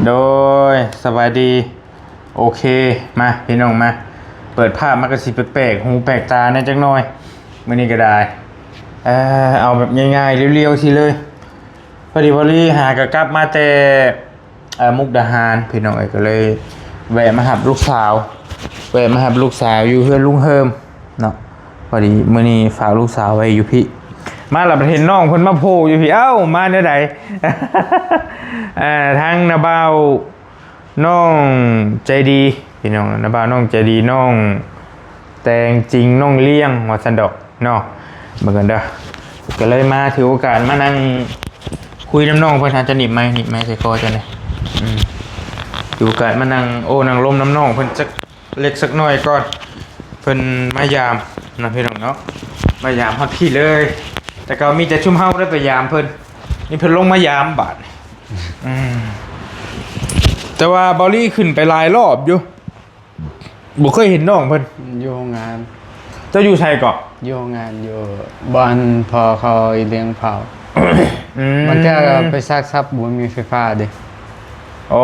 โดยสบายดีโอเคมาพี่น้องมาเปิดภาพมากระสิแปลกๆหูแปลกตาในจักหน่อยมื้อนี้ก็ได้เอาแบบง่ายๆเรียวๆสิเลยพอดีพอดีหากะกลับมาแต่มุกดาหารพี่น้องก็เลยแวะมาหับลูกสาวอยู่เพื่อนลุงเฮิมเนาะพอดีมื้อนี้ฝากลูกสาวไว้อยู่พี่มาหลับเห็นน้องเพิ่นมาโผล่อยู่พี่เอ้ามาเด้อใด ทางนาบ่าวน้องใจดีพี่น้องนาบ่าวน้องใจดีน้องแต่งจริงน้องเลี้ยงวัดสันดอกเนาะเหมือนกันเด้อก็เลยมาถือโอกาสมานั่งคุยน้ำน้องเพิ่นจะหนีบไหมใส่คอจะเนี่ยถือโอกาสมานั่งนั่งลมน้ำน้องเพิ่นสักเล็กสักน้อยก่อนเพิ่นมายามนะพี่น้องเนาะมายามฮอดพี่เลยแต่ก็มีแต่ชุ่มเฮาได้ไปยามเพิ่นนี่เพิ่นลงมายามบาดแต่ว่าบอลลี่ขึ้นไปหลายรอบอยู่บ่เคยเห็นน้องเพิ่นอยู่งานเจ้าอยู่ไสก่อนอยู่งานอยู่บ้านพอเขาเลี้ยงเผามันจะไปซักซับบ่มีไฟฟ้าดิ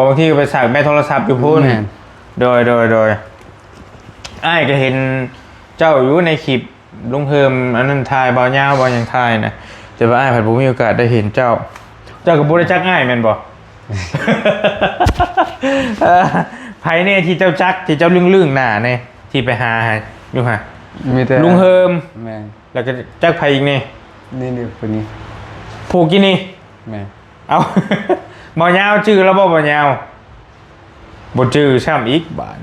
บางทีก็ไปสักแม่โทรศัพท์อยู่พุ่นโดยอ้ายก็เห็นเจ้าอยู่ในคลิปลุงเฮิมอันนั้นถ่ายบ่ยาวบ่หยังถ่ายนะแต่ว่าอ้ายผัดบ่มีโอกาสได้เห็นเจ้าก็บ่ได้จักง่ายแม่นบ่ ไผเนี่ยที่เจ้าจักที่เจ้าลึ่งๆหน้าเนี่ยที่ไปหาอยู่ฮะมีแต่ลุงเฮิมแม่แล้วก็จักไผอีกนี่คนนี้ผูกกี่นี่แม่เอา บ่ยาวชื่อแล้วบ่ยาวบ่ชื่อช้ำอีกบาด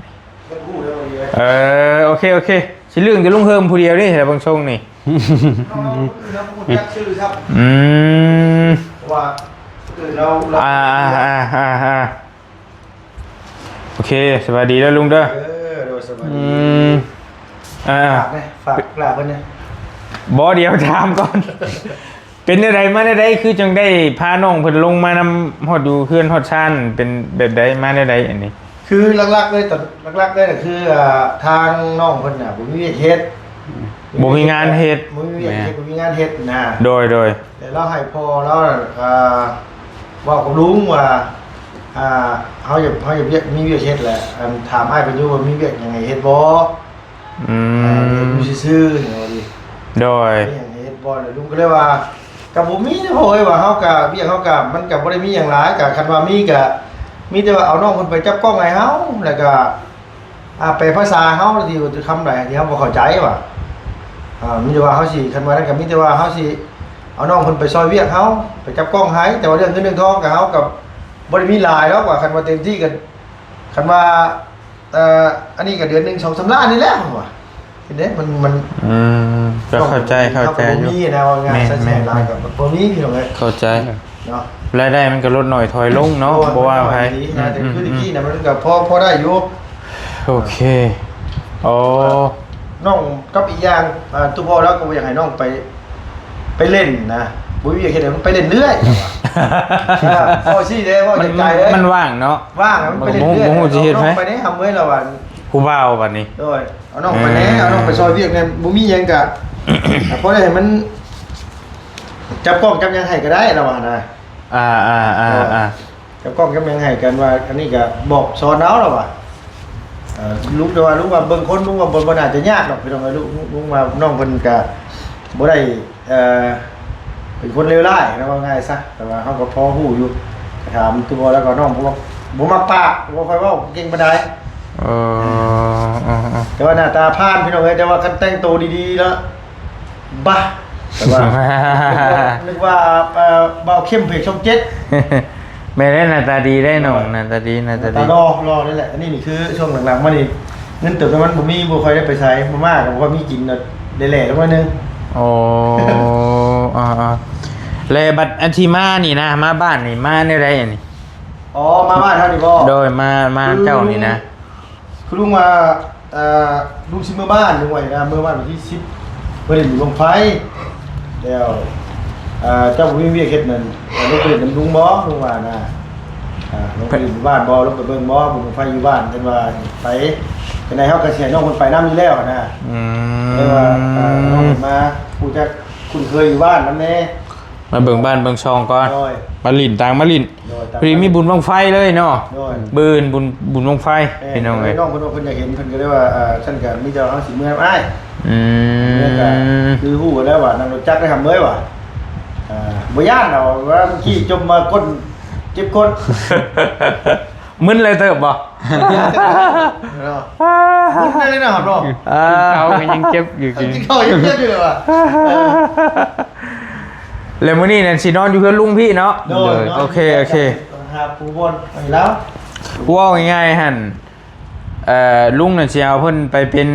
โอเคสิเรื่องจะลุงเฮิมผู้เดียวนี่แต่บางช่วงนี่ว่าโอเคสวัสดีแล้วลุงเด้อโดยสวัสดีฝากลาเพิ่นเนี่ยบ่เดี๋ยวถามก่อน เป็นอะไรมาได้คือจังได้พาน้องเพิ่นลงมานำฮอดอยู่เพื่อนฮอดชานเป็นแบบใดมาได้อันนี้คือหลักๆเลยแต่หลักๆเลยคือทางน้องเพิ่นน่ะบ่มีเฮ็ดบ่มีงานเฮ็ดบ่มีงานเฮ็ดนะโดยแต่เราให้พ่อเราบอกกับลุงว่าเฮาอย่ามีเวียกเฮ็ดแหละถามอ้ายเพิ่นอยู่ว่ามีเวียกยังไงเฮ็ดบ่อยู่ซื่อๆเนาะดิโดยอย่างเฮ็ดบ่แล้วลุงก็เลยว่าก็บ่มีนะพ่อเอ้ยว่าเฮาก็เวียกเฮาก็มันก็บ่ได้มีหยังหลายก็คันว่ามีก็มีแต่ว่าเอาน้องเพิ่นไปจับกล้องให้เฮาแล้วก็ไปภาษาเฮาที่คำใดที่เฮาบ่เข้าใจว่ามีแต่ว่าเฮาสิคันว่านั้นก็มีแต่ว่าเฮาสิเอาน้องเพิ่นไปซอยเวียกเฮาไปจับกล้องให้แต่ว่าเรื่องเงินเรื่องทองก็เฮาก็บ่ได้มีหลายหรอกว่าคันว่าเต็มที่ก็คันว่าอันนี้ก็เดือนนึง 2-3 ล้านนี่แหละว่าเห็นเด้มันก็เข้าใจอยู่มีนะว่างานใช้หลายก็บ่มีพี่น้องเอ้ยเข้าใจเนาะรายได้มันก็ลดหน่อยถอยลงเนาะบ่ว่าไผแต่คือตะกี้น่ะมันก็พอได้อยู่โอเคน้องกับอีกอย่างตัวพ่อแล้วก็บ่อยากให้น้องไปเล่นนะบ่มีเฮ็ดให้มันไปเล่นเรื่อยพ่อสิเด้พ่อใจใจเด้มันว่างเนาะว่างมันไปเล่นเรื่อยบ่ฮู้สิเฮ็ดไหมไปได้ทำเว้ยแล้วว่าผู้บ่าวบัดนี้โดยเอาน้องไปแน่เอาน้องไปซอยเวียกเนี่ยบ่มีหยังก็พอได้ให้มันจับกล้องจับยังให้ก็ได้แล้วว่านะจับกล้องจับยังให้กันว่าอันนี้ก็บอกสอนเอาแล้วว่าลุงแต่ว่าลุงว่าเบิ่งคนลุงว่าบ่น่าจะยากหรอกพี่น้องลุงว่าน้องเพิ่นก็บ่ได้เป็นคนเลวร้ายนะว่าง่ายซะแต่ว่าเฮาก็พอฮู้อยู่ถามตัวแล้วก็น้องบ่มักปากบ่ค่อยเว้าเก่งปานใดแต่ว่าหน้าตาผ่านพี่น้องเอ้ยแต่ว่าคันแต่งตัวดีๆแล้วบ้าแต่ว่านึกว่าเบาเข้มเพจช่อง7ไม่ได้หน้าตาดีได้น้องหน้าตาดีรอนี่แหละอันนี้คือช่วงหลังๆมานี่เงินเติบมันบ่มีบ่ค่อยได้ไปใช้บ่มากก็บ่ค่อยมีกินได้แหล่แล้วว่านึงเลยบัดอันที่มานี่นะมาบ้านนี่มาในไรอันนี้มาบ้านเท่านี้บ่โดยมาเจ้านี่นะคือลุงมาลุงสิมื้อบ้านลุงไว้นะมื้อบ้านวันที่10เพิ่นอยู่ลงไฟแล้วเจ้าบ่มีเวียกเฮ็ดนั่นลุงไปเล่นน้ำลุงบ่ลุงว่านะลุงไปอยู่บ้านบ่ลุงไปเบิ่งบ่บุญไฟอยู่บ้านเพิ่นว่าไปเป็นไงเฮาก็สิให้น้องเพิ่นไปนำอยู่แล้วนะเลยว่าน้องมาผู้จักคุ้นเคยอยู่บ้านนำแน่ มาเบิ่งบ้านเบิ่งช่องก่อน โดย มาลินต่างมาลิน โดย พอดีมีบุญบังไฟเลยเนาะ โดย บืนบุญบังไฟพี่น้องเอ้ย น้องเพิ่นว่าเพิ่นอยากเห็นเพิ่นก็เลยว่าฉันก็มีเจ้าเอาสิเมื่ออ้าย อื เมื่อก็ ม คือฮู้กันแล้วว่านั่งรถจักรได้ทำเมื่อยว่ะบ่ย่านดอกว่าเมื่อกี้จมมาก้นเจ็บก้น มึนเลยเติบบ่ เนาะมุดได้เลยนะครับเนาะ เขาก็ยังเจ็บอยู่จริง กินข้าวยังเจ็บอยู่เลยว่ะ แล้วมื้อนี้นั่นสินอนอยู่เพื่อนลุงพี่เนาะ โดย โอเคครับผู้บนไปแล้ว ว่าง่ายๆหั่นลุงน่ะสิเอาเพิ่นไปเป็น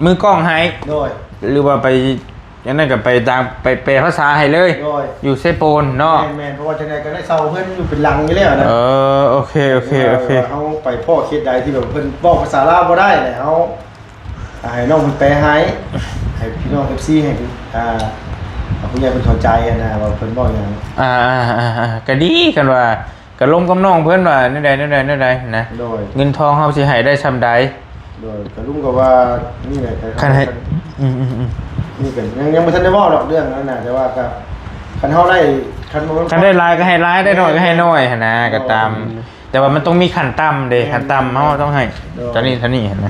มือกล้องให้ โดย หรือว่าไปอย่างนั้นก็ไปตามไปแปลภาษาให้เลย โดย อยู่เซโปนเนาะ แมนเพราะว่าจะได้ก็ได้เซาเพื่อนอยู่เป็นลังอยู่แล้วนะ โอเค เอาไปพ่อเคสใดที่แบบเพื่อนบอกภาษาลาวบ่ได้เลยเอาให้น้องมันแปลให้พี่น้อง FC ให้ผู้ใหญ่เพิ่นเข้าใจนะว่าเพิ่นบอกอย่าง ก็ดีกันว่าก็ลมกับน้องเพิ่นว่าแนวใดนะ โดย เงินทองเฮาสิให้ได้ซำใด โดยก็ลุงก็ว่านี่แหละ คันให้อืม นี่เป็นยังบ่ทันได้เว้าหรอกเรื่องนั้นน่ะแต่ว่าก็คันเฮาได้คันบ่ คันได้หลายก็ให้หลายได้น้อยก็ให้น้อยหั่นนะก็ตาม แต่ว่ามันต้องมีขั้นต่ำเด้ขั้นต่ำเฮาต้องให้ตอนนี้เท่านี้เห็นไหม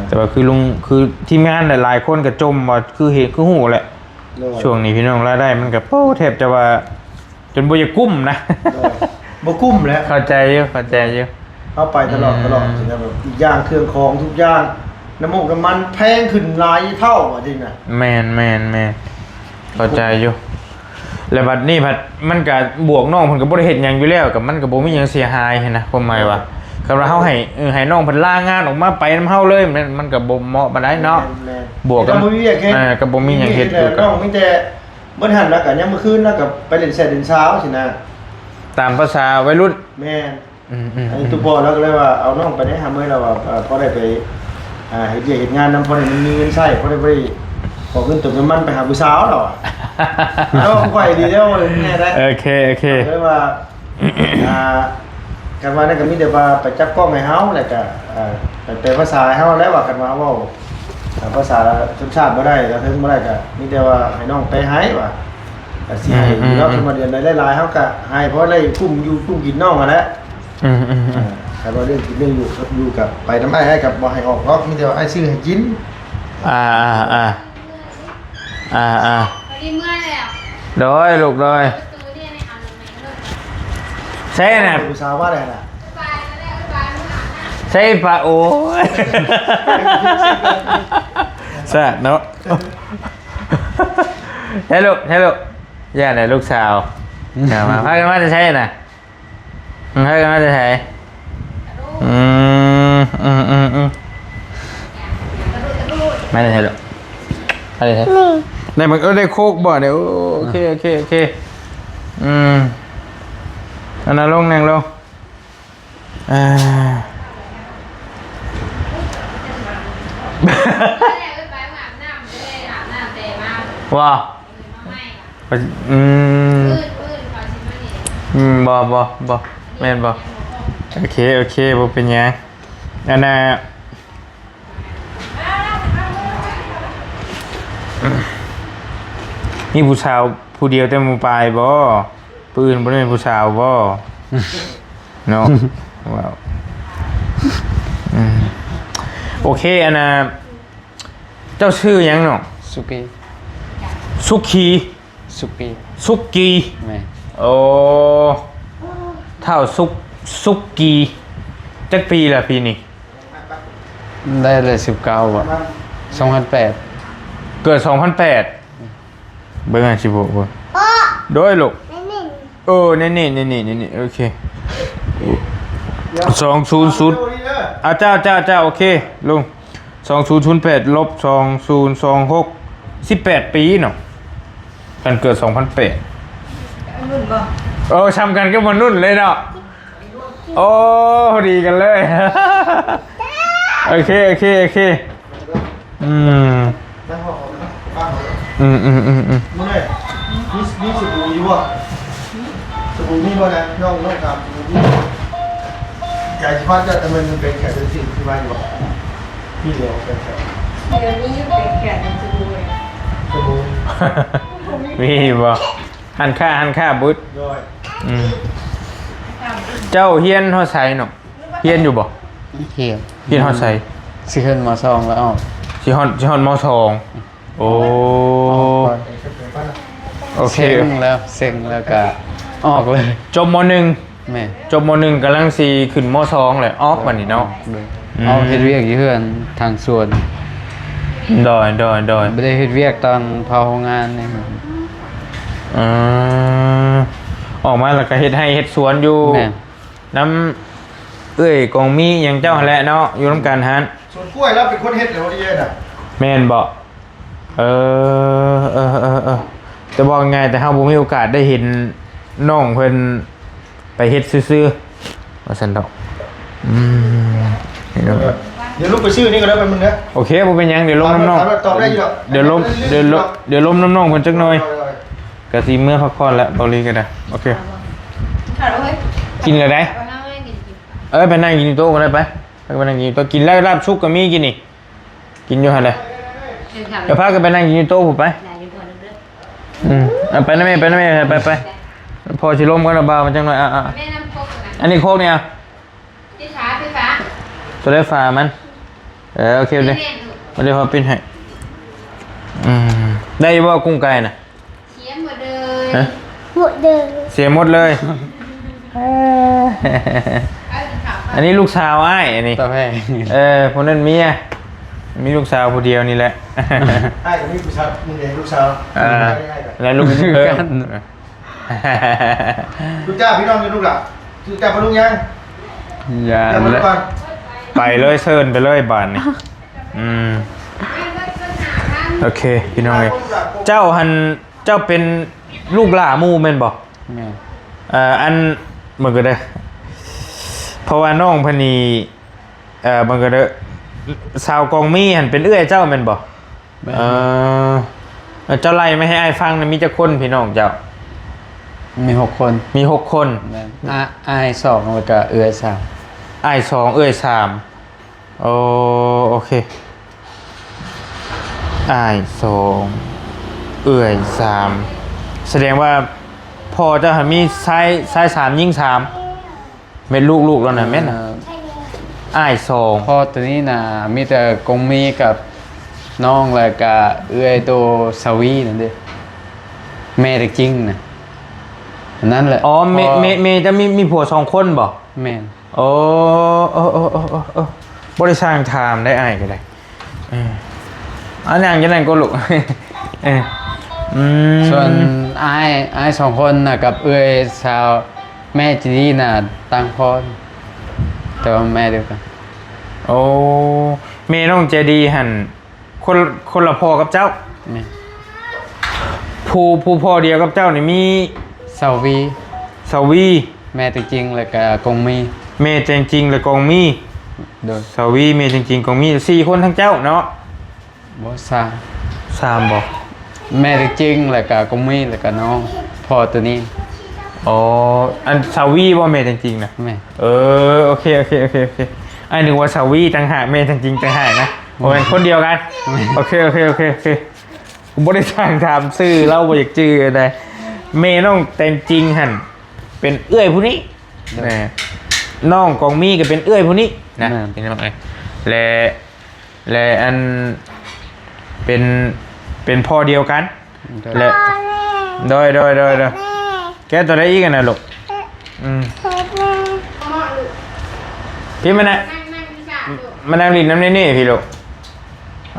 แต่ว่าคือลุงคือทีมงานหลายๆคนก็จมว่าคือเห็นคือฮู้แหละช่วงนี้พี่น้องรายได้มันก็แทบจะว่าจนบ่อยากกุ้มนะ บ่กุ้มแล้ว เข้าใจอยู่ เอาไปตลอดสินะแบบอีกอย่างเครื่องของทุกอย่างน้ำมันแพงขึ้นหลายเท่าว่าจริงน่ะ แม่นเข้าใจอยู่แล้วบัดนี้มันก็บวกน้องเพิ่นก็บ่ได้เฮ็ดหยังอยู่แล้วกับมันก็บ่มีหยังเสียหายหั้นนะความหมายว่าคำว่าเฮาให้น้องเพิ่นลางานออกมาไปนำเฮาเลยมันก็บ่เหมาะปานใดเนาะบวกกับก็บ่มีหยังเฮ็ดอยู่ น้องมีแต่เมื่อหันแล้วก็ยังมื้อคืนแล้วก็ไปเล่นแซ่ดินเช้าสินะ ตามภาษาวัยรุ่น แม่อันนี้ตุปอแล้วก็เลยว่าเอาน้องไปได้หามื้อแล้วว่าพอได้ไปเฮ็ดเฮ็ดงานนำพอได้มีเงินใช้พอได้ไปขอเงินเติมน้ำมันไปหาผู้สาวแล้วอ่ะแล้วไหวดีแล้วแน่ได้ โอเค เลยว่ากันว่านั่นก็มีแต่ว่าไปจับกล้องให้เฮาแล้วก็ไปภาษาให้เฮาแล้วว่ากันว่าเว้าภาษาชนชาติบ่ได้แล้วถึงบ่ได้ก็มีแต่ว่าให้น้องไปให้ว่าก็สิให้เนาะมาเดือนได้หลายๆเฮาก็ให้เพราะได้กุ้มอยู่กุ้มกินน้องอ่ะแหละแต่ว่าเรื่องกินเรื่องอยู่กับไปนำอ้ายให้กับบ่ให้ออกเนาะมีแต่ว่าอ้ายซื้อให้กิน พอดีเมื่อยแล้วโดยลูกโดยใช่น่ะ ผู้สาวว่าได้น่ะ ใช่ปะโอ้ยแซ่บเนาะใช่ลูกย่าไหนลูกสาวมาพากันมาจะใช่น่ะพากันมาจะใช่ไม่ได้ใช่หรอกอะไรใช่ได้มันได้โคกบ่เนี่ยโอเคอันนั้นลงนั่งลงว้าวบ่แม่นบ่โอเคบ่เป็นหยังอันน่ะนี่ผู้สาวผู้เดียวแต่หมู่ปลายบ่ปืนบ่ได้เป็นผู้สาวบ่เนาะว้าวโอเคอันน่ะเจ้าชื่อหยังเนาะ สุกี้ สุกี แม่ โอ้เท่าสุกีจักปีละปีนี้ ได้เลย19บาท2008 เกิด 2008 เบิ่งอันสิบ่เบิ่งโดยลูกนี่โอเค200เจ้าโอเคลุง2008ลบ2026 18 ปีเนาะกันเกิด 2008ช้ำกันก็มันนุ่นเลยเนาะโอ้พอดีกันเลย โอเคมีสบู่อยู่บ่สบู่มีบ่นะน้องครับอยากจะพาจะแต่มันเป็นแค่เป็นสิ่งที่ว่าอยู่บ่มีเดียวเป็นแค่ เดี๋ยวนี้เป็นแขกในสบู่เลย สบู่ มีบ่ หันค่าบุตร โดย อืมเจ้าเฮียนฮอดไสเนาะเฮียนอยู่บ่ เหี่ยว เฮียนฮอดไส สิขึ้นมาซองแล้วออก สิฮอดมสองโอ้โอเค เซ็งแล้วก็ออกเลย จบมหนึ่ง แม่ จบมหนึ่งกำลังสีขึ้นมสองเลยออกบัดนี้เนาะ เลย อืม เอาเฮ็ดเวียกอยู่เฮือนทางสวน ดอย บ่ได้เฮ็ดเวียกตอนเผาโรงงานนี่ อืมออกมาแล้วก็เฮ็ดให้เฮ็ดสวนอยู่ แม่ น้ำเอ้ยกองมีอย่างเจ้าหั่นแหละเนาะอยู่น้ำกันฮัน ส่วนกล้วยแล้วเป็นคนเฮ็ดเหรอที่เฮ็ดอ่ะ แม่นบ่เออจะบอกไงแต่เฮาบ่มีโอกาสได้เห็นน้องเพิ่นไปเฮ็ดซื่อๆว่าซั่นดอกนี่เนาะ เดี๋ยวลูกไปชื่อนี่ก็ได้ไปมึงนะ โอเคบ่เป็นหยังเดี๋ยวลมน้ำน้อง ตอบได้อยู่หรอก เดี๋ยวลมน้ำน้องเพิ่นจักหน่อยก็สิเมื่อพักผ่อนแล้วเบาลีก็ได้โอเค ขาดแล้วเฮ้ย กินเลยได้ เอานั่งเล่นกิน ไปนั่งกินที่โต๊ะก็ได้ไปไปนั่งกินที่โต๊ะกินแล้วลาบชุกก็มีกินนี่กินอยู่หั่นแหละ เดินขาด เดี๋ยวพากันไปนั่งกินที่โต๊ะผมไป ไหนอยู่ก่อนเด้อ เอาไปนะแม่ไปพอสิลมกันระบามันจังหน่อยแม่น้ำโคกนะ อันนี้โคกเนี่ย ที่ขาไฟฟ้า ตัวได้ฟ้ามันโอเคเลย เล่นลูก มาเดี๋ยวพอปิ้นให้ได้บ่กุ้งไก่น่ะ เขียนหมดเลย ฮะ หมดเดิม เสียหมดเลย เอาถึงขา อันนี้ลูกสาวอ้ายอันนี้ ตาแพง คนนั้นเมียมีลูกสาวผู้เดียวนี่แหละ ให้กับนี่ลูกสาวมึงเองลูกสาว แล้วลูก คือ เพิ่ กัน ม ลูกจ้าพี่น้องมีลูกหล่ะลูกจ้าพอลูกยัง ยา ยังมาลู และ กก่อน ไปเลยเซิร์นไปเลยบานนี่โอเคพี่น้องเลยเจ้าเป็นลูกหล่าหมูแม่นบอก แม่ อันเหมือนกันเด้อเพราะว่าน้องพนีเหมือนกันเด้อสาวกองมีหันเป็นเอื้อยเจ้าแม่นบอกเจ้าไล่ไม่ให้อ้ายฟังนะมีจะคนพี่น้องเจ้า มี6คน มี6 คน แม่อ้าย2แล้วก็เอื้อย3 อ้าย2เอื้อย3โอเคอ้าย2เอื้อย3แสดงว่าพอเจ้าหันมีซ้าย3ยิ่ง3เป็นลูกแล้วนะแม่นน่ะอ้าย2 พ่อตัวนี้น่ะมีแต่กงมีกับน้องแล้วก็เอื้อยโตสวีนั่นเด้แม่จริงน่ะอันนั่นแหละ อ๋อเมย์จะมีผัว2 คนบ่ แม่น โอ้บริสร้างไทม์ได้อ้ายก็ได้อันนั้นยังไงก็ลูก ส่วนอ้าย2คนน่ะกับเอื้อยสาวแม่จีนี่น่ะต่างพ่อแต่ว่าแม่เดียวกัน โอ้เมย์น้องเจดีหันคนละพ่อกับเจ้า แม่ ผู้พ่อเดียวกับเจ้านี่มี สาวี สวี แม่จริงๆแล้วก็กงมี เมย์จริงๆและกองมี โดย สวีเมย์จริงๆกองมี4 คนทั้งเจ้าเนาะ บ่ซา 3บ่ แม่จริงๆแล้วก็กงมีแล้วก็น้องพ่อตัวนี้ อ๋ออันสวีบ่เมย์จริงๆนะ แม่ โอเคไอ้หนึ่งว่าสวีต่างหากเมย์จริงๆต่างหากนะโอ้เป็นคนเดียวกันโอเคผมบ่ได้สร้างถามชื่อเล่าบ่อยากชื่ออะไรเมย์น้องแต่งจริงหันเป็นเอื้อยผู้นี้นะน้องกองมีก็เป็นเอื้อยผู้นี้นะเป็นน้องไอ้และอันเป็นพ่อเดียวกันและโดยแกตัวได้อีกกันนะลูกพี่มานะ นั่งที่ขาลูก มานั่งรินน้ำนี่พี่ลูก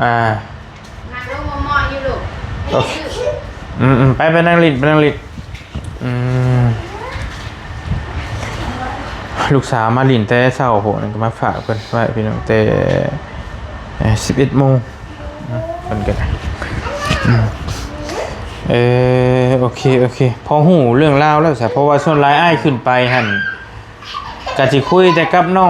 นั่งลงมออยู่ลูก โอเคไปนั่งรินลูกสาวมาลินแต่เช้าโหนึงก็มาฝากเพิ่นไว้พี่น้องแต่11 โมงเพิ่นก็ได้โอเคพอหูเรื่องราวแล้วซะเพราะว่าส่วนหลายอ้ายขึ้นไปหั่นก็สิคุยแต่กับน้อ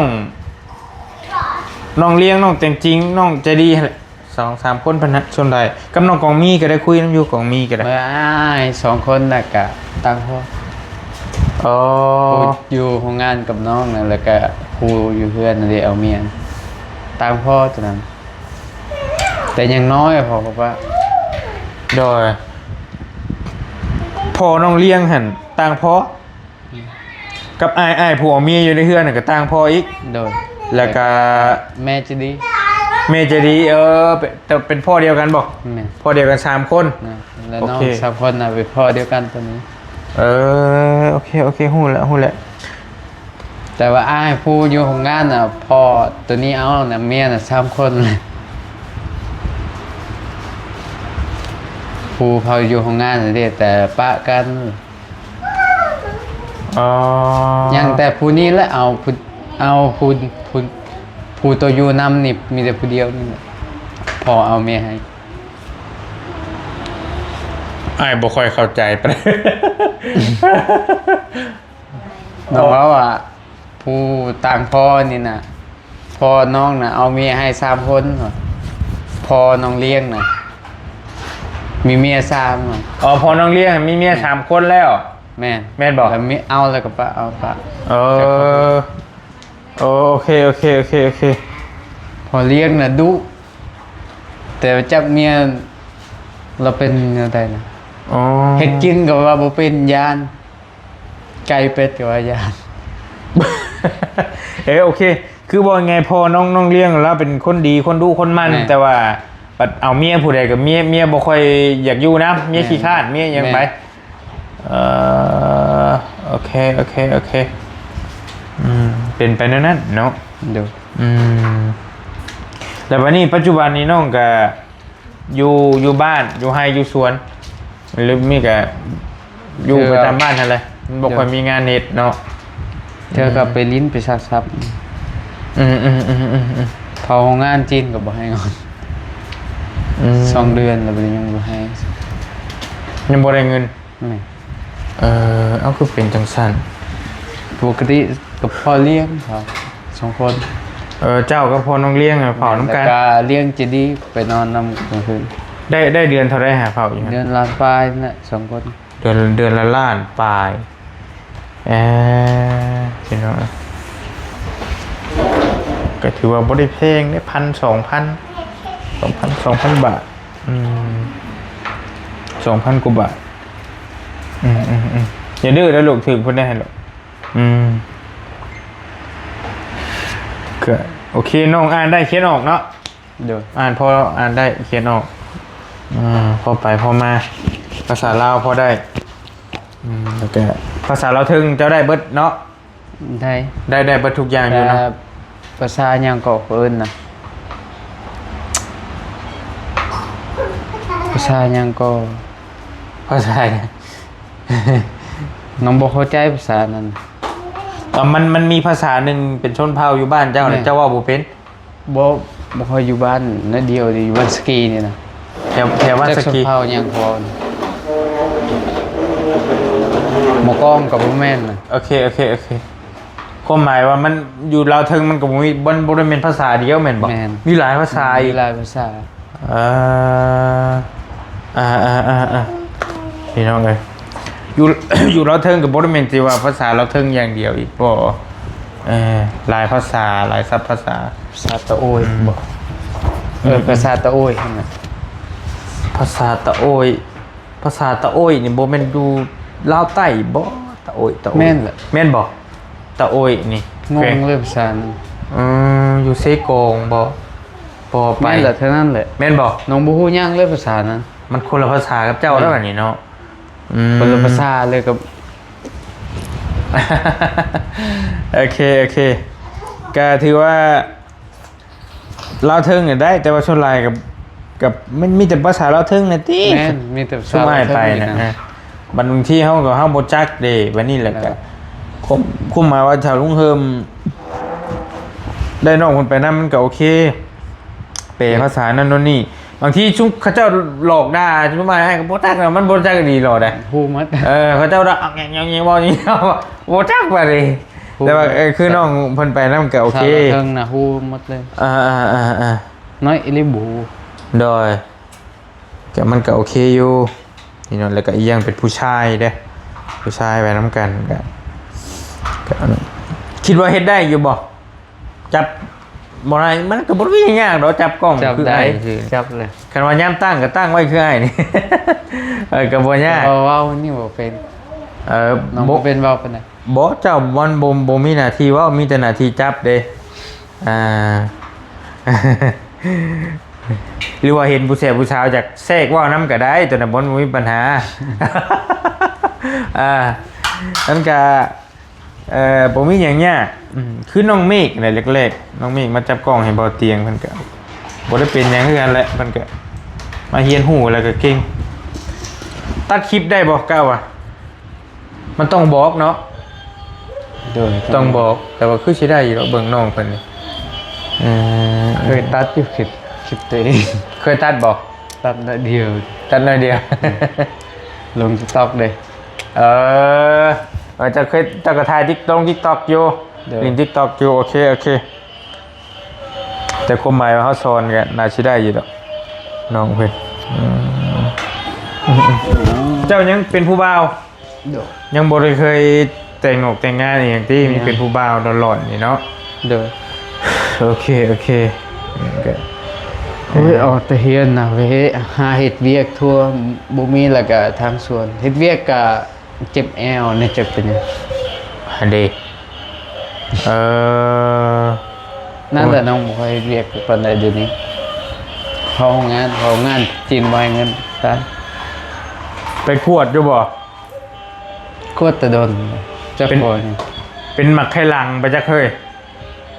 งเลี้ยงน้องแต่งจริงน้องใจดีหั่นแหละ2-3 คนพันนะส่วนใดกับน้องกองมีก็ได้คุยน้ำอยู่กองมีก็ได้ เมื่ออ้าย2คนน่ะก็ต่างพ่อ อ๋อ ครูอยู่โรงงานกับน้องนะแล้วก็ครูอยู่เพื่อนนั่นเดียวเอาเมียนตามพ่อตัวนั้น แต่ยังน้อยพอบอกว่า โดย พ่อน้องเลี้ยงหั่นต่างพ่อกับอ้ายผัวเมียอยู่ในเฮือนน่ะก็ต่างพ่ออีก โดย แล้วก็ แม่จะดี เมเจดีแต่เป็นพ่อเดียวกันบ่ แม่ พ่อเดียวกัน3คน นะแล้ว โอ น้อง เค สามคนน่ะเป็นพ่อเดียวกันตัวนี้ โอเคฮู้แล้ว แต่ว่าอ้ายผู้อยู่ของงานน่ะพ่อตัวนี้เอาน่ะเมียน่ะ3คนเลยผู้เขาอยู่ของงานน่ะเด้แต่ปะกัน อ๋อ ยังแต่ผู้นี้แหละผู้ตัวอยู่นำนี่มีแต่ผู้เดียวนี่แหละพอเอาเมียให้ อ้ายบ่ค่อยเข้าใจปานใด น้องว่าผู้ต่างพ่อนี่น่ะพ่อน้องน่ะเอาเมียให้3คนว่ะพ่อน้องเลี้ยงน่ะมีเมีย3ว่ะ อ๋อพอน้องเลี้ยงมีเมีย3คนแล้ว แม่น แม่นบอก แล้วมีเอาแล้วก็ปะเอาปะ โอเค พอเลี้ยงน่ะดุแต่จับเมียเราเป็นอะไรนะ อ๋อ เฮ็ดกินก็ว่าบ่เป็นยานไก่เป็ดก็ว่ายาน โอเค คือบอกไงพอน้องเลี้ยงแล้วเป็นคนดีคนดูคนมั่น แม่ แต่ว่าปัดเอาเมียผู้ใดกับเมียบ่ค่อยอยากอยู่นะเมียขี้คร้าดเมียยังไป แม่ โอเคเป็นไปนั่นเนาะ เดี๋ยว แล้ววันนี้ปัจจุบันนี้น้องก็อยู่บ้านอยู่ไฮอยู่สวนหรือมีก็อยู่ประจำบ้านอะไรมันบอกว่ามีงานเน็ตเนาะ เธอก็ไปลิ้นไปซักซับเขางานจีนก็บ่ให้งอน2 เดือนแล้วบ่ได้ยังบ่ให้ ยังบ่ได้เงิน แม่ เอาคือเป็นจังซั่น ปกติกับพ่อเลี้ยงเขา2 คน เจ้าก็พอน้องเลี้ยงเผาน้ำกัน แล้วก็เลี้ยงจะดีไปนอนนำกลางคืน ได้เดือนเท่าไรหาเผาอยู่ เดือนล้านปลายน่ะ2 คน เดือนละล้านปลายพี่น้องก็ถือว่าบ่ได้แพงได้2,000 บาท2,000 กว่าบาทอย่าดื้อแล้วลูกถึงเพิ่นได้ให้ลูกก็โอเคน้องอ่านได้เขียนออกเนาะ เดี๋ยว อ่านพออ่านได้เขียนออกพอไปพอมาภาษาลาวพอได้แล้วก็ภาษาลาวถึงเจ้าได้เบิดเนาะ ได้ ได้เบิดทุกอย่างอยู่ แต่ เนาะ ภาษาหยังก็เอิ้นน่ะภาษาหยังก็ ภาษาเนี่ย น้องบ่เข้าใจภาษานั้น มันมีภาษาหนึ่งเป็นชนเผ่าอยู่บ้านเจ้าเนี่ย แม่ เจ้าว่าบ่เป็น บ่ค่อยอยู่บ้านนะเดียวอยู่บ้านสกีนี่นะ แถวบ้านสกี จัเผาหยังพอน่ะหมอกล้องกับบ่แม่นน่ะ โอเคความหมายว่ามันอยู่ลาวเทิงมันก็บ่มีบ่ได้เป็นภาษาเดียวแม่นบ่ แม่น มีหลายภาษาอี มี ก หลายภาษา พี่น้องเลยอยู่ อยู่เราวเทิงกับบริเวณที่ว่าภาษาเราวเทิงอย่างเดียวอีกบ่หลายภาษาหลายซับภาษา ภาษาตะโอยบ่ภาษาตะโอยนั่นน่ะ ภาษาตะโอยนี่บ่แม่นอยู่ลาวใต้บ่ตะโอย แม่นแหละ แม่นบ่ตะโอยนี่ งงเลยภาษานั้น อยู่เซโกงบ่ไป แม่นแหละเท่านั้นแหละ แม่นบ่ น้องบ่ฮู้หยังเลยภาษานั้น มันคนละภาษากับเจ้าแล้วบัดนี้เนาะ คนละภาษาเลยกับ โอเคก็ถือว่าลาวเทิงเนี่ยได้แต่ว่าส่วนหลายกับมันมีแต่ภาษาลาวเทิงน่ะติ แม่นมีแต่ภา ช่ ษาว ยไปนะบางทีเฮาก็เฮาบ่จักเด้บัดนี้แหละก็คุ้มหมายว่าชาวลุงเฮิมได้น้องคนไปนำมันก็โอเคเปภาษานั่นโน่นนี่บางทีชุกเขาเจ้าหลอกด่าชุกมาให้ก็บ่จักนะมันบ่จักก็ดีหรอกได้ ฮู้หมด เขาเจ้าด่าอย่างๆๆบ่อย่างนี้บ่จักว่าดิแต่ว่าคือน้องเพิ่นไปนำก็โอเค ภาษาเทิงน่ะฮู้หมดเลย น้อยอิลิบู โดยก็มันก็โอเคอยู่นี่เนาะแล้วก็อีกอย่างเป็นผู้ชายเด้ผู้ชายไปนำกันก็คิดว่าเฮ็ดได้อยู่บ่จับบ่ได้มันก็บ่ได้ยากดอกจับกล้อง จับ คือ ได้ ไอ้คือ จับเลย ค คันว่าย่ำตั้งก็ตั้งไว้คือไอ้นี่ กับบัวย่า เว้านี่บ่เป็นน้อง โบ บ่เป็นเว้าปานใด บเจ้าบอลบ่มีหน้าที่เว่ามีแต่หน้าที่จับเด้อ่า หรือว่าเห็นผู้แสบผู้สาวจากแทรกเว่าน้ำก็ได้ตัวนั้นบนบ่มีปัญหา นั่นก็บ่มีหยังยากคือน้องเมฆนี่แรกๆน้องเมฆมาจับกล้องให้เบาเตียงเพิ่นก็บ่ได้เป็นหยังคือกันแหละเพิ่นก็มาเรียนหูแล้วก็เก่งตัดคลิปได้บ่ก้าวอ่ะมันต้องบอกเนาะ โดย ต้องบอกแต่ว่าคือสิได้อยู่แล้วเบิ่งน้องเพิ่นนี่เคยตัดอยู่คลิปตัวเอง เคยตัดบ่ ตัดน้อยเดียว ตัดหน่อยเดียว ลง TikTok เลย จะเคยจะกระทายTikTok อยู่ เดี๋ยว ลิง TikTok อยู่โอเคแต่ความหมายว่าเขาสอนกันน่าสิได้อยู่ดอกน้องเพิ่นเจ้ายังเป็นผู้บ่าว โดย ยังบ่ได้เคยแต่งงานอหย่างที่มีเป็นผู้บ่าวหล่อนๆนี่เนาะ โดย โอเคก็ โอ้ยออกแต่เฮียนนะเว้ยหาเฮ็ดเวียกทั่วบ่มีแล้วก็ทางสวนเฮ็ดเวียกก็เจ็บแอวเนี่ยเจ็บเป็นหยัง อันเดนั่นแหละน้องบ่ค่อยเฮ็ดเวียกปานใดเดี๋ยวนี้เข้างานจีนบ่ให้เงินตาย ไปขวดอยู่บ่ โคตรแต่โดนจะ เป็น พอนี่ เป็นหมักไข่ลังไปจักเคย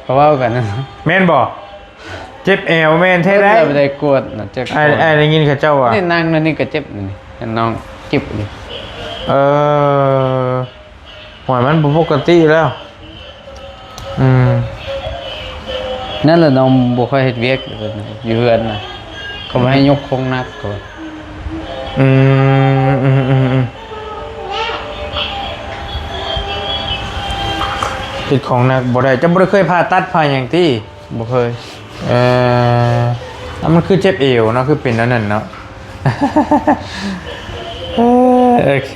เพราะว่ากันนะ แม่นบ่เจ็บแอวแม่นแท้ได้ ไม่ได้กวดนะเจ็บ ไอ้ได้ยินเขาเจ้าว่า นี่นางนั่นนี่ก็เจ็บนี่น้องเจ็บนี่ หวยมันบ่ปกติแล้ว นั่นแหละน้องบ่ค่อยเฮ็ดเวียกอยู่เฮือนน่ะเขาบ่ให้ยกคงนักเขา ติดของหนักบ่ได้จะบ่ได้เคยผ่าตัดผ่าหยังที่ บ่เคย แล้วมันคือเจ็บเอวเนาะคือเป็นแล้วนั่นเนาะ โอเค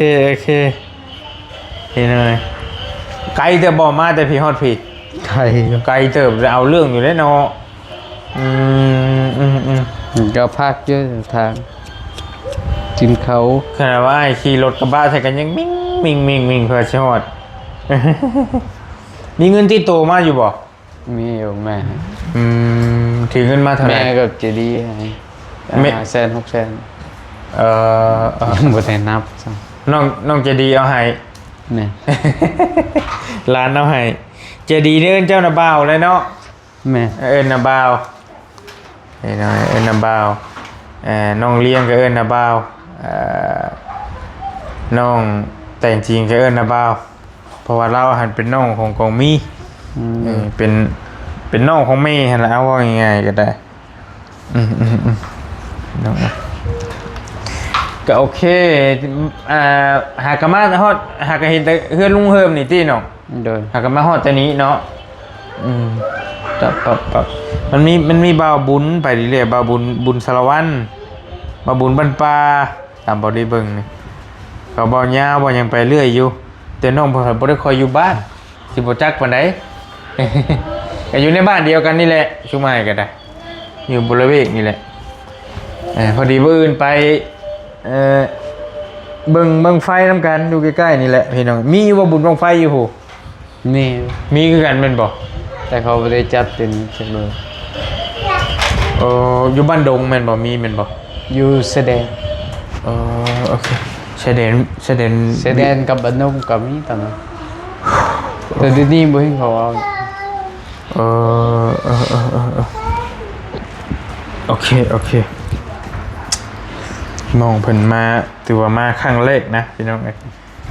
เห็นเลยไกลแต่บ่มาแต่พี่ฮอดพี่ ไข่ ไกลเติบเอาเรื่องอยู่แล้วเนาะก็พักเยอะทางกินเขา ขนาดว่าไอ้ขี่รถกระบะใส่กันยังมิ่งเพื่อสิฮอด มีเงินที่โตมาอยู่บ่ มีอยู่แม่ ถือเงินมาเท่าไหร่ แม่ก็จะดีให้ แม่ 500,000 600,000 บ่ได้นับซ้ำ น้องเจดีเอาให้ นี่ ร้านเอาให้เจดีเนี่ยเอิ้นเจ้านาบ่าวเลยเนาะ แม่ เอิ้นนาบ่าวเอิ้นนาบ่าวน้องเลี้ยงก็เอิ้นนาบ่าวน้องแต่งจริงก็เอิ้นนาบ่าวเพราะว่าเราหันเป็นน้องของกองมีเป็นน้องของแม่หั่นล่ะเอาว่าง่ายๆก็ได้น้องก็โอเคหากะมาฮอดหากะเห็นแต่เฮือนลุงเฮิมนี่ติน้อง โดย หากมาฮอดแต่นี้เนาะปับมันมีบ่าวบุญไปเรื่อยๆบ่าวบุญสารวัตรบ่าวบุญบรรปาตามบ่ได้เบิ่งนี่เขาบ่ยาวบ่ยังไปเรื่อยอยู่แต่น้องเพิ่นบ่ได้คอยอยู่บ้านสิบ่จักปานใด ก็อยู่ในบ้านเดียวกันนี่แหละชุมายก็ได้อยู่บริเวณนี่แหละพอดีมื้ออื่นไปเบิ่งไฟนำกันอยู่ใกล้ๆนี่แหละพี่น้องมีอยู่บ่บุญบังไฟอยู่โห นี่ มีคือกันแม่นบ่ แต่เขาบ่ได้จัดเป็นเสมอ อยู่บ้านดงแม่นบ่มีแม่นบ่ อยู่แสดง โอเคชายแดน กับบ้านนมก็มีตอนนั้นแต่เดี๋ยวนี้บ่เห็นเขาเอา โอเคมองเพิ่นมาถือว่ามาครั้งแรกนะพี่น้องเอ้ย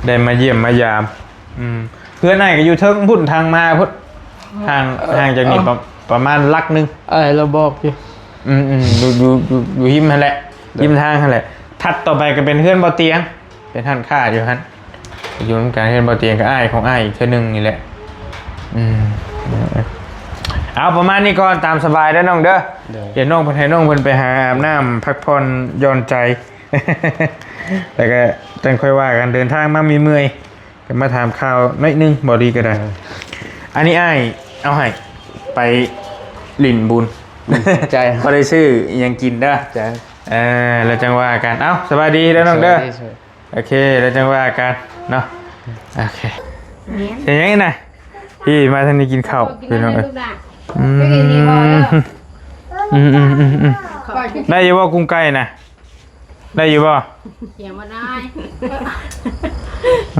ได้มาเยี่ยมมายามเพื่อนไหนก็อยู่เทิงพุ่นทางมาพุ่นห่างจากนี่ประมาณลักนึง เราบอกอยู่ อยู่หิมนั่นแหละหิมทางนั่นแหละถัดต่อไปก็เป็นเพื่อนบ่เตียงเป็นท่านข้าอยู่หั่นอยู่นำกันเพื่อนบ่เตียงก็อ้ายของอ้ายอีกเทื่อนึงนี่แหละเอาประมาณนี้ก่อนตามสบายเด้อน้องเด้อเดี๋ยวน้องเพิ่นให้น้องเพิ่นไปหาอาบน้ำพักผ่อนหย่อนใจ แล้วก็จังค่อยว่ากันเดินทางมามีเมื่อยก็มาถามข่าวน้อยนึงบ่ดีก็ได้อันนี้อ้ายเอาให้ไปหลินบุญ ใจ บ่ได้ซื้ออิหยังกินเด้อ ใจ แล้วจังว่ากันเอ้าสบายดีแล้วน้องเด้อ สวัสดี โอเคแล้วจังว่ากันเนาะโอเค เนี่ย เห็นยังไงนะพี่มาทางนี้กินข้าว กิน พี่น้อง ได้ เอ้ย ลูกด่า อืม ไม่กินดีพอเด้อ ก่อนจะ ได้อยู่บ่กุ้งไก่นะได้อยู่บ่ เขียนมาได้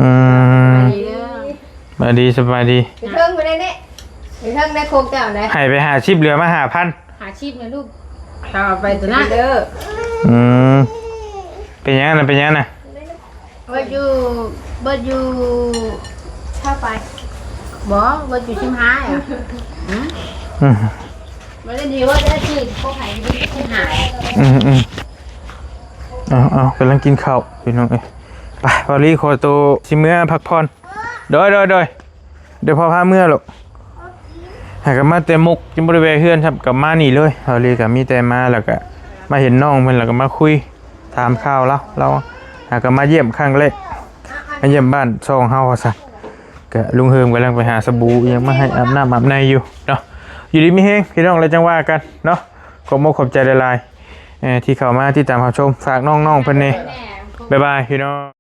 อืม ดีเด้อ สบายดีสบายดี ไปเทิงไปได้เนี่ยไปเทิงได้โคกเจ้าไหน ให้ไปหาชิปเหลือมาหาพัน หาชีพนะลูกต่อไปตัวนั้นเด้อ อืมเป็นยังไงนะเป็นยังไงนะ เบิดอยู่เท่าไปบ่เบิดอยู่ชิมหายอ่ะ อืม บ่ได้ดีว่าได้ที่พวกไผที่ชิมหาย เอากำลังกินข้าวพี่น้องเอ้ยไปพอลี่ขอตัวชิเมื่อพักผ่อนโดยเดี๋ยวพอพาเมื่อหรอกหากมาแต่มุกจิบริเวณเฮือนครับกับมานี่เลยพอลี่กับมีแต่มาแล้วก็มาเห็นน้องเพิ่นแล้วก็มาคุยถามข่าวเราหากมาเยี่ยมครั้งแรกมาเยี่ยมบ้านซองเฮาซะก็ลุงเฮิมกำลังไปหาสบู่ยังมาให้อาบน้ำอาบในอยู่เนาะอยู่ดีมีเฮงพี่น้องเลยจังว่ากันเนาะขอบมกขอบใจหลายๆที่เข้ามาที่ตามรับชมฝากน้องๆเพิ่นนี่ แน่ บ๊ายบายพี่น้อง